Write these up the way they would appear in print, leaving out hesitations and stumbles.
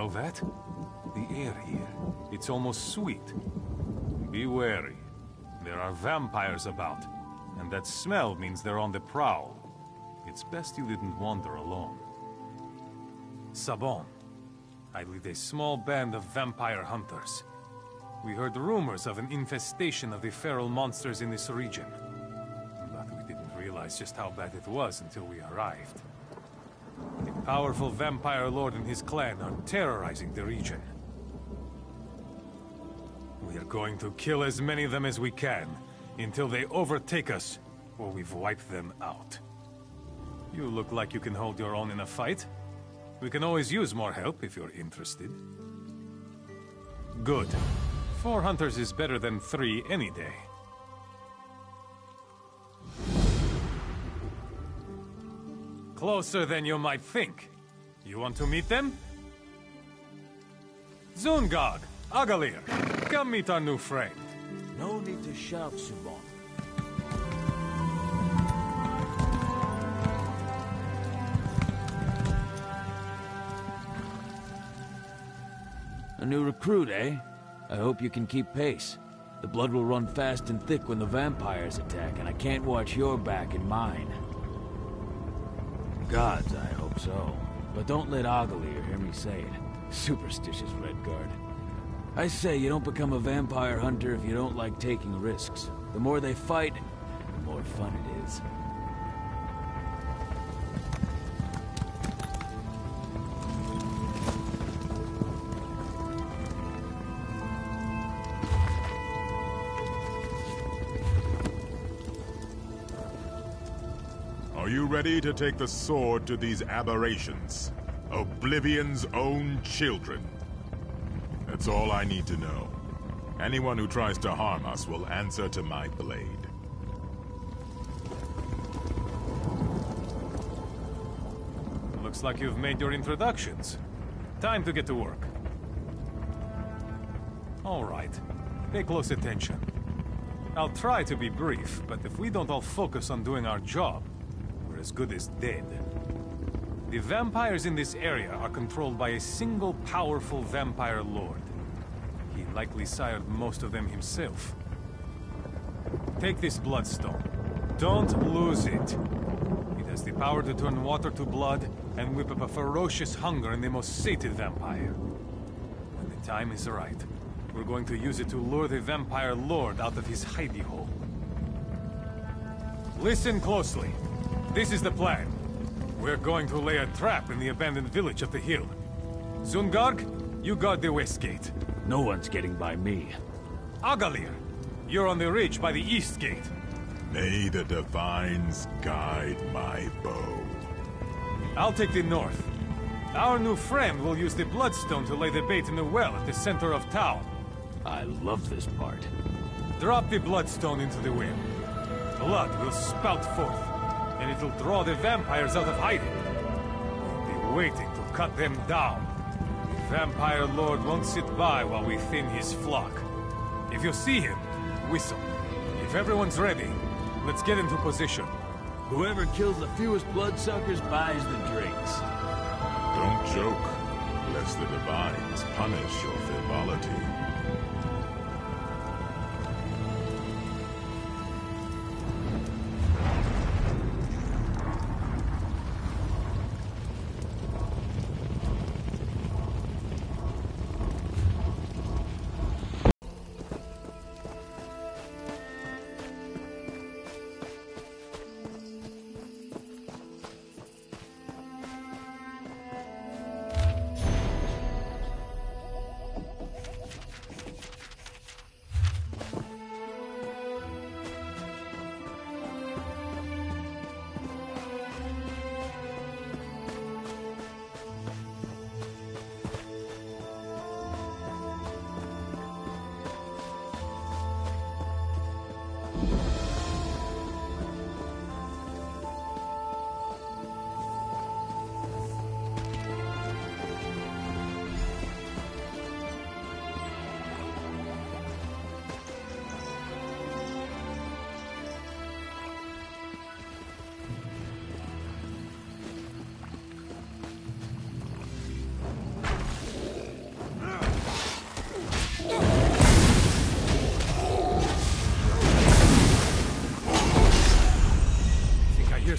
smell that? The air here, it's almost sweet. Be wary. There are vampires about, and that smell means they're on the prowl. It's best you didn't wander alone. Sabon. I lead a small band of vampire hunters. We heard rumors of an infestation of the feral monsters in this region. But we didn't realize just how bad it was until we arrived. A powerful vampire lord and his clan are terrorizing the region. We are going to kill as many of them as we can, until they overtake us, or we've wiped them out. You look like you can hold your own in a fight. We can always use more help if you're interested. Good. 4 hunters is better than 3 any day. Closer than you might think. You want to meet them? Zungag, Agalir, come meet our new friend. No need to shout, Subon. A new recruit, eh? I hope you can keep pace. The blood will run fast and thick when the vampires attack, and I can't watch your back and mine. Gods, I hope so. But don't let Agalir hear me say it. Superstitious Redguard. I say you don't become a vampire hunter if you don't like taking risks. The more they fight, the more fun it is. Are you ready to take the sword to these aberrations? Oblivion's own children. That's all I need to know. Anyone who tries to harm us will answer to my blade. Looks like you've made your introductions. Time to get to work. All right. Pay close attention. I'll try to be brief, but if we don't all focus on doing our job, we're as good as dead. The vampires in this area are controlled by a single powerful vampire lord. He likely sired most of them himself. Take this bloodstone. Don't lose it. It has the power to turn water to blood and whip up a ferocious hunger in the most sated vampire. When the time is right, we're going to use it to lure the vampire lord out of his hidey hole. Listen closely. This is the plan. We're going to lay a trap in the abandoned village up the hill. Zungarg, you guard the west gate. No one's getting by me. Agalir, you're on the ridge by the east gate. May the divines guide my bow. I'll take the north. Our new friend will use the bloodstone to lay the bait in the well at the center of town. I love this part. Drop the bloodstone into the well. Blood will spout forth, and it'll draw the vampires out of hiding. We'll be waiting to cut them down. The vampire lord won't sit by while we thin his flock. If you see him, whistle. If everyone's ready, let's get into position. Whoever kills the fewest bloodsuckers buys the drinks. Don't joke, lest the divines punish your frivolity.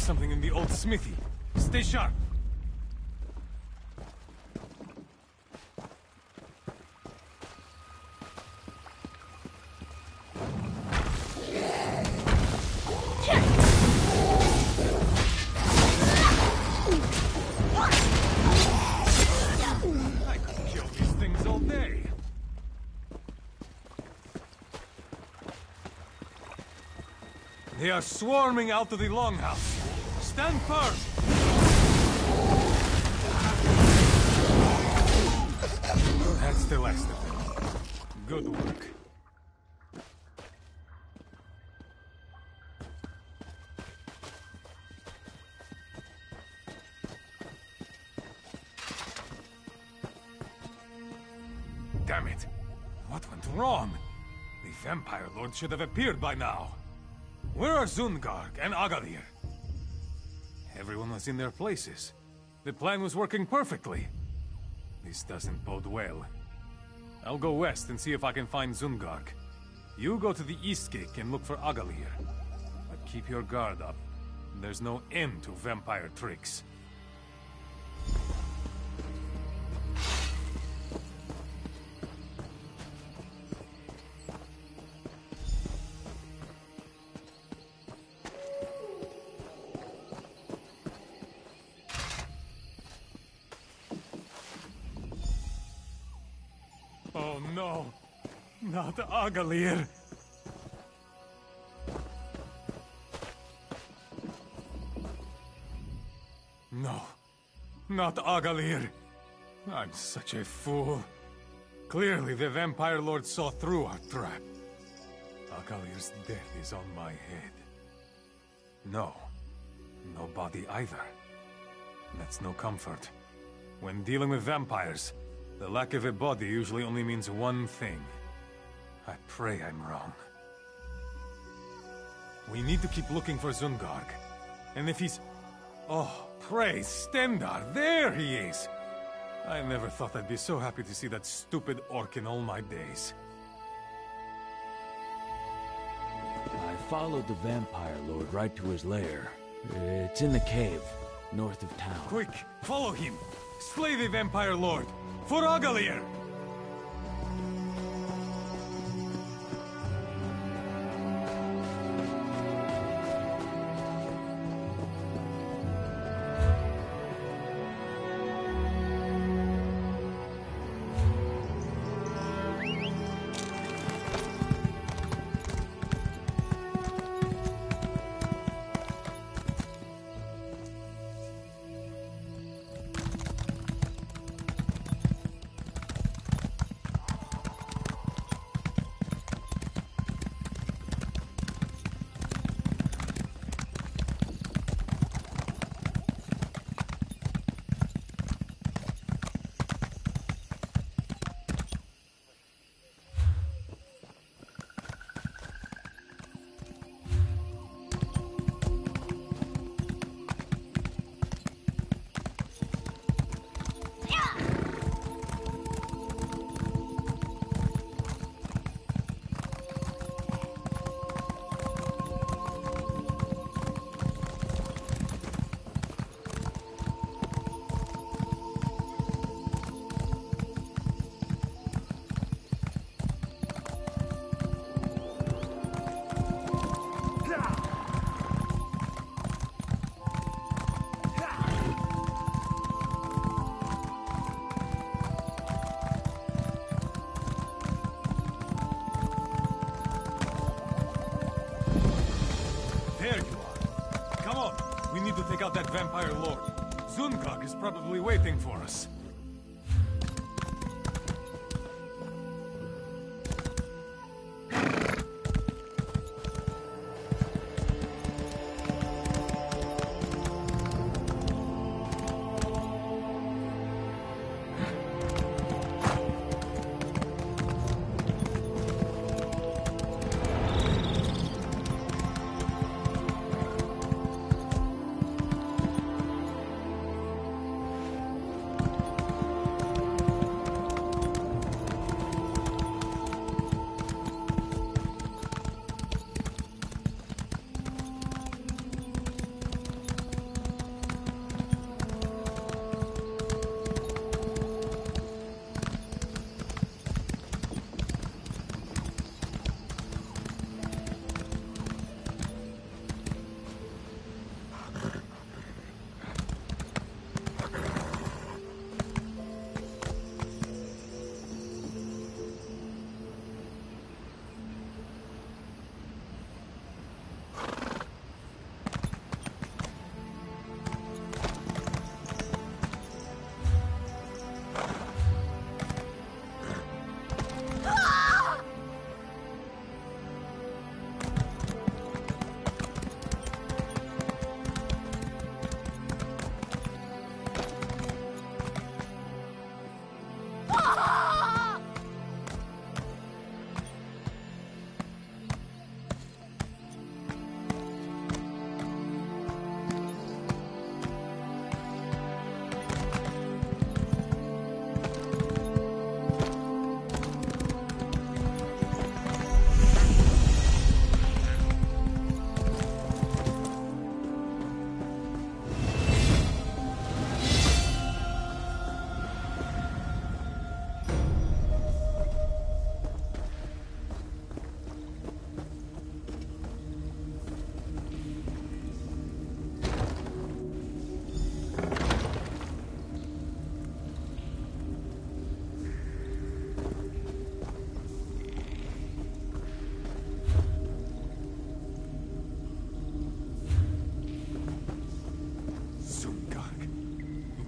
something in the old smithy. Stay sharp. I could kill these things all day. They are swarming out of the longhouse. Stand firm! That's the last of them. Good work. Damn it! What went wrong? The Vampire Lord should have appeared by now. Where are Zungarg and Agalir? Everyone was in their places. The plan was working perfectly. This doesn't bode well. I'll go west and see if I can find Zungarg. You go to the East Gate and look for Agalir. But keep your guard up. There's no end to vampire tricks. Oh no, not Agalir. No, not Agalir. I'm such a fool. Clearly the Vampire Lord saw through our trap. Agalir's death is on my head. No, no body either. That's no comfort. When dealing with vampires, the lack of a body usually only means one thing. I pray I'm wrong. We need to keep looking for Zungarg. And if he's... Oh, praise Stendar! There he is! I never thought I'd be so happy to see that stupid orc in all my days. I followed the Vampire Lord right to his lair. It's in the cave, north of town. Quick, follow him! Slay the Vampire Lord! For Agalir! To take out that Vampire Lord. Zungarg is probably waiting for us.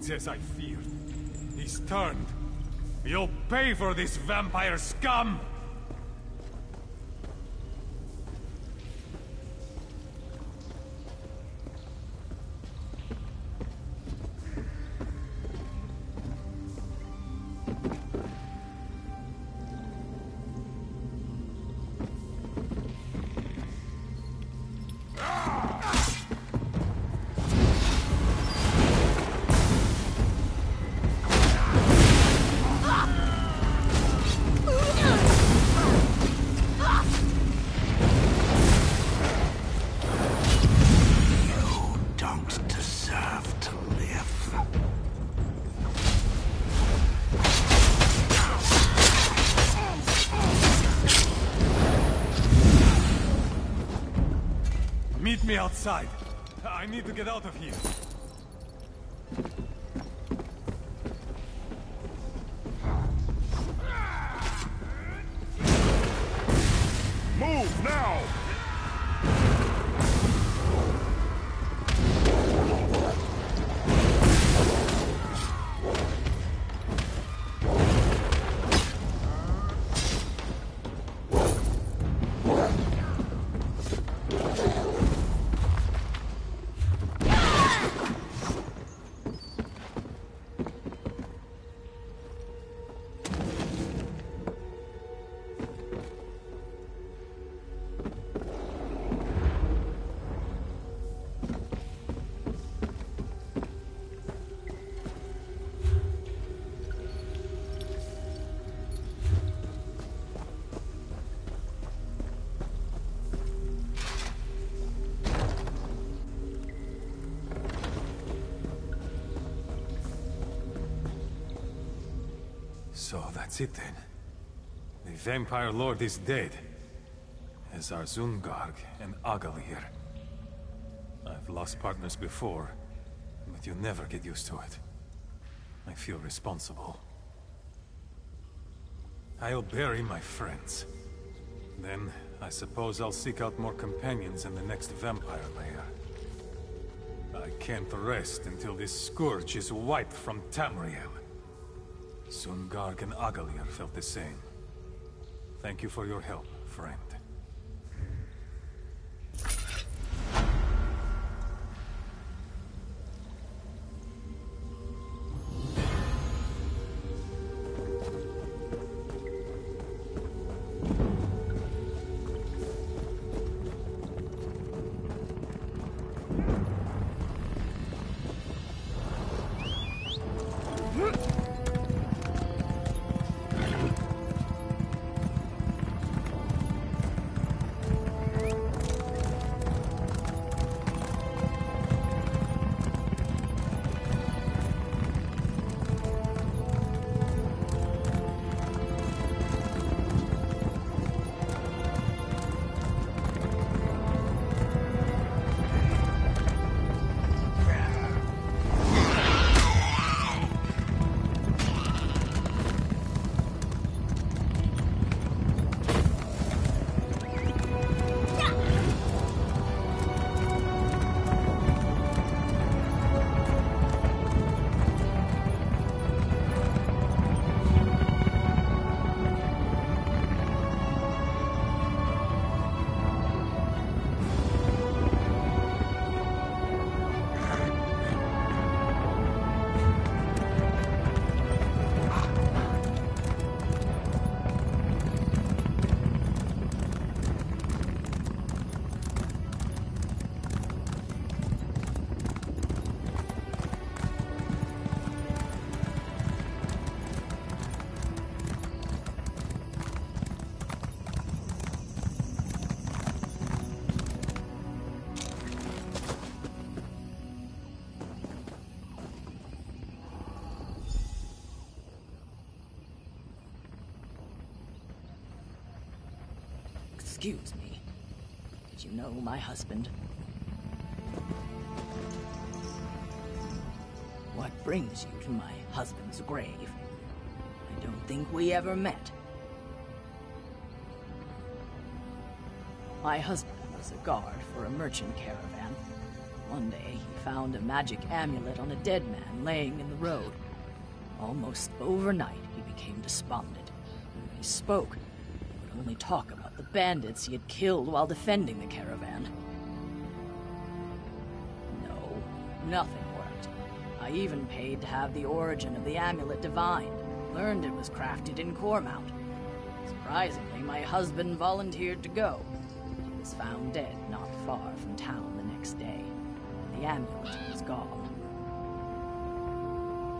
It's as I feared. He's turned. You'll pay for this, vampire scum! Meet me outside. I need to get out of here. Move now! So that's it then. The Vampire Lord is dead, as are Zungarg and Agalir. I've lost partners before, but you never get used to it. I feel responsible. I'll bury my friends. Then, I suppose I'll seek out more companions in the next vampire lair. I can't rest until this scourge is wiped from Tamriel. Zungarg and Agalir felt the same. Thank you for your help, friend. Excuse me. Did you know my husband? What brings you to my husband's grave? I don't think we ever met. My husband was a guard for a merchant caravan. One day, he found a magic amulet on a dead man laying in the road. Almost overnight, he became despondent. When he spoke, he would only talk about the bandits he had killed while defending the caravan. No, nothing worked. I even paid to have the origin of the amulet divined. Learned it was crafted in Cormount. Surprisingly, my husband volunteered to go. He was found dead not far from town the next day. The amulet was gone.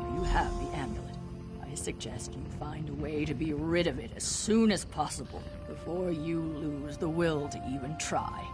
If you have the amulet, I suggest you find a way to be rid of it as soon as possible before you lose the will to even try.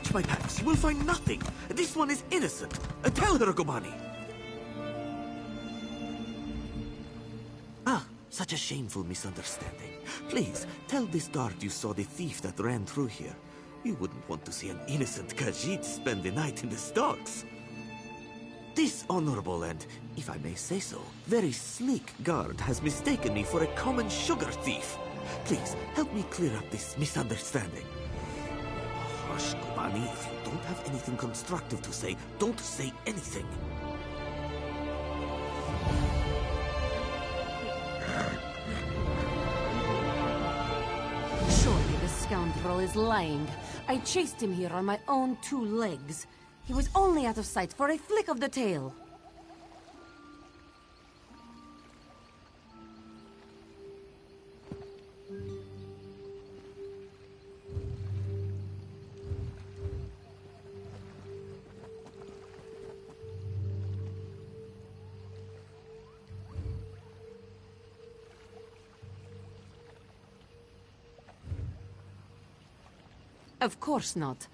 Search my packs. You will find nothing. This one is innocent. Tell her, Gobani. Ah, such a shameful misunderstanding. Please, tell this guard you saw the thief that ran through here. You wouldn't want to see an innocent Khajiit spend the night in the stocks. This honorable and, if I may say so, very sleek guard has mistaken me for a common sugar thief. Please, help me clear up this misunderstanding. Hush, Gobani. If you don't have anything constructive to say, don't say anything. Surely the scoundrel is lying. I chased him here on my own 2 legs. He was only out of sight for a flick of the tail. Of course not.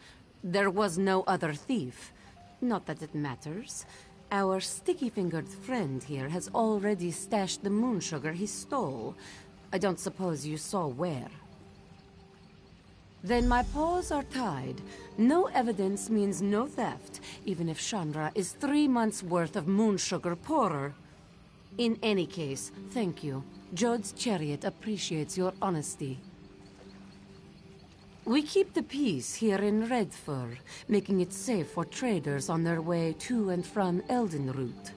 There was no other thief. Not that it matters. Our sticky-fingered friend here has already stashed the moon sugar he stole. I don't suppose you saw where. Then my paws are tied. No evidence means no theft, even if Chandra is 3 months' worth of moon sugar poorer. In any case, thank you. Jode's chariot appreciates your honesty. We keep the peace here in Redfur, making it safe for traders on their way to and from Eldenroot.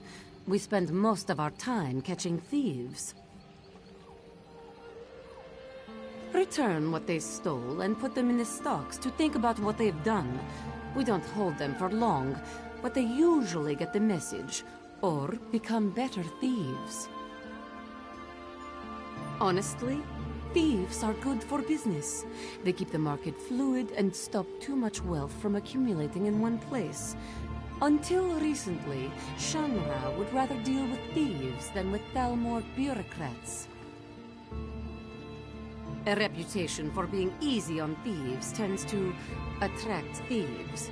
We spend most of our time catching thieves. Return what they stole and put them in the stocks to think about what they've done. We don't hold them for long, but they usually get the message, or become better thieves. Honestly, thieves are good for business. They keep the market fluid and stop too much wealth from accumulating in one place. Until recently, Shanra would rather deal with thieves than with Thalmor bureaucrats. A reputation for being easy on thieves tends to attract thieves.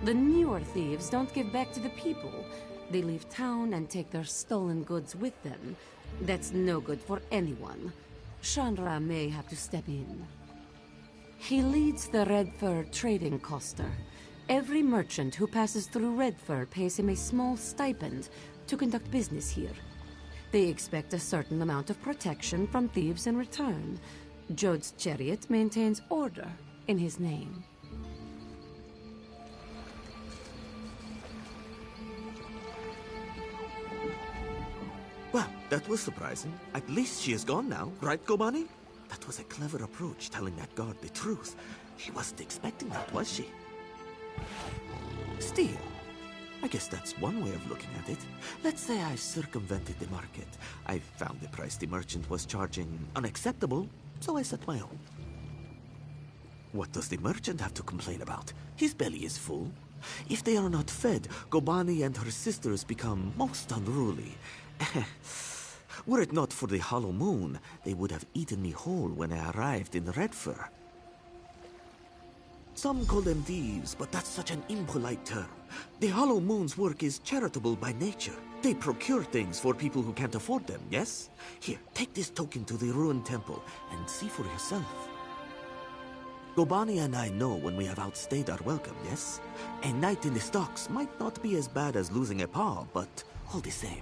The newer thieves don't give back to the people. They leave town and take their stolen goods with them. That's no good for anyone. Chandra may have to step in. He leads the Redfur trading coster. Every merchant who passes through Redfur pays him a small stipend to conduct business here. They expect a certain amount of protection from thieves in return. Jode's chariot maintains order in his name. Well, that was surprising. At least she is gone now, right, Gobani? That was a clever approach, telling that guard the truth. She wasn't expecting that, was she? Still, I guess that's one way of looking at it. Let's say I circumvented the market. I found the price the merchant was charging unacceptable, so I set my own. What does the merchant have to complain about? His belly is full. If they are not fed, Gobani and her sisters become most unruly. Were it not for the hollow moon, they would have eaten me whole when I arrived in Redfur. Some call them thieves, but that's such an impolite term. The hollow moon's work is charitable by nature. They procure things for people who can't afford them, yes? Here, take this token to the ruined temple and see for yourself. Gobani and I know when we have outstayed our welcome, yes? A night in the stocks might not be as bad as losing a paw, but all the same.